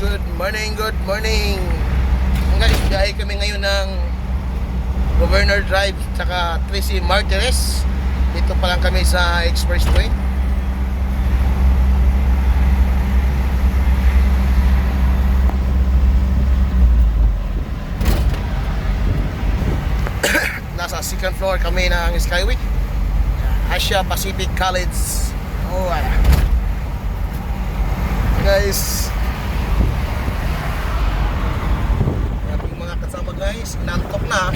Good morning, good morning. Guys, biyahe kami ngayon ng Governor Drive tsaka Tracy Martires. Dito pa lang kami sa Expressway. Nasa second floor kami ng Skyway, Asia Pacific College. Oh, guys, ating mga kasama guys, nantok na.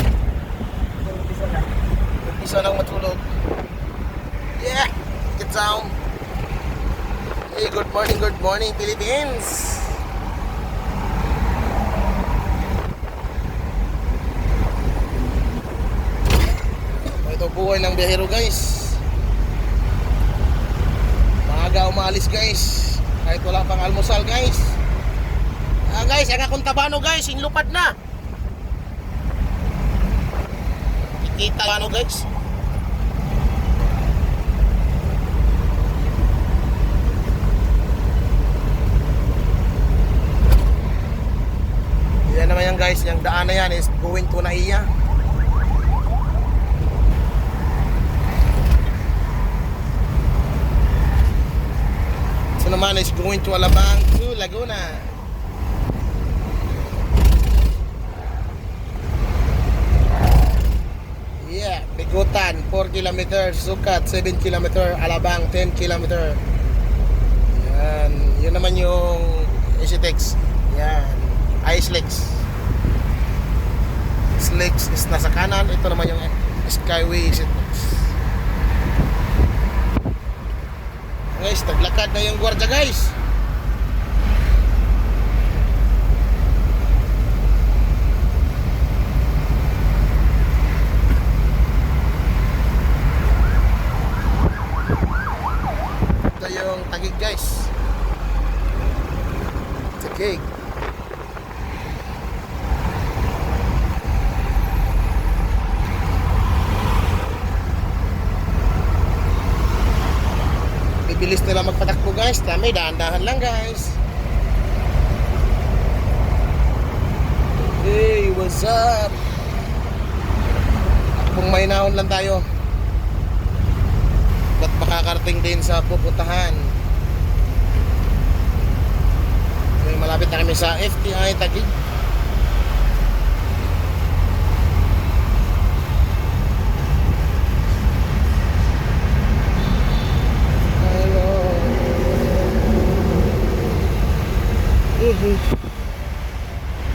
Umpisa lang matulog. Yeah, get down. Hey, good morning Philippines. Ito buhay ng biyahero guys. Maaga umalis guys, kahit wala pang almusal guys. Guys, ang akong Tabano guys, inlupad na. Kikita ano guys. Yan naman yan guys, yung daan na yan is going to Naiya. So naman is going to Alabang to Laguna. Yeah, Bigutan 4 km, Sukat 7 km, Alabang 10 km. Yan, yun naman yung Isitex. Yan, Islex. Islex is nasa kanan, ito naman yung Skyway Isitex. Guys, taglakad na yung gwardiya guys. Ito yung Taguig guys. Taguig. Bilis nila magpatakbo guys, kami dahan-dahan lang guys. Hey, what's up? Kung may naon lang tayo, ba't makakarating din sa pupuntahan. Okay, malapit na kami sa FTI Taguig.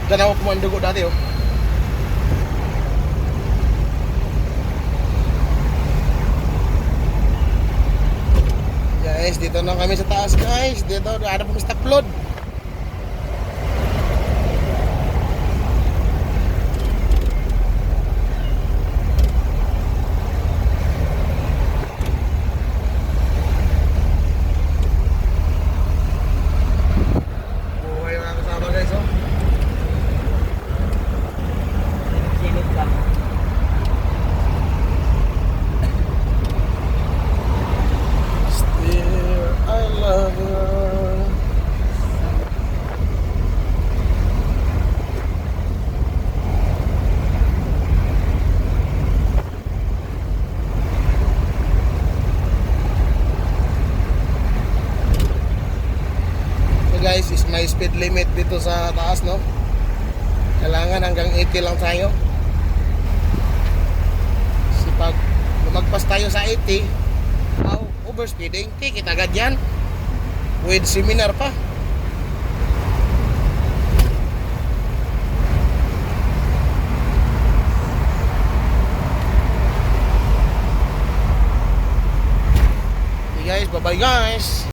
Dan ako kumuha ng dugo dati oh. Guys, dito na kami sa taas guys. Dito ada pong stock load. Guys, is may speed limit dito sa taas no. Kailangan hanggang 80 lang tayo. Kasi pag lumagpas tayo sa 80, overspeeding, ticket agad yan. With seminar pa. Okay guys, bye bye guys.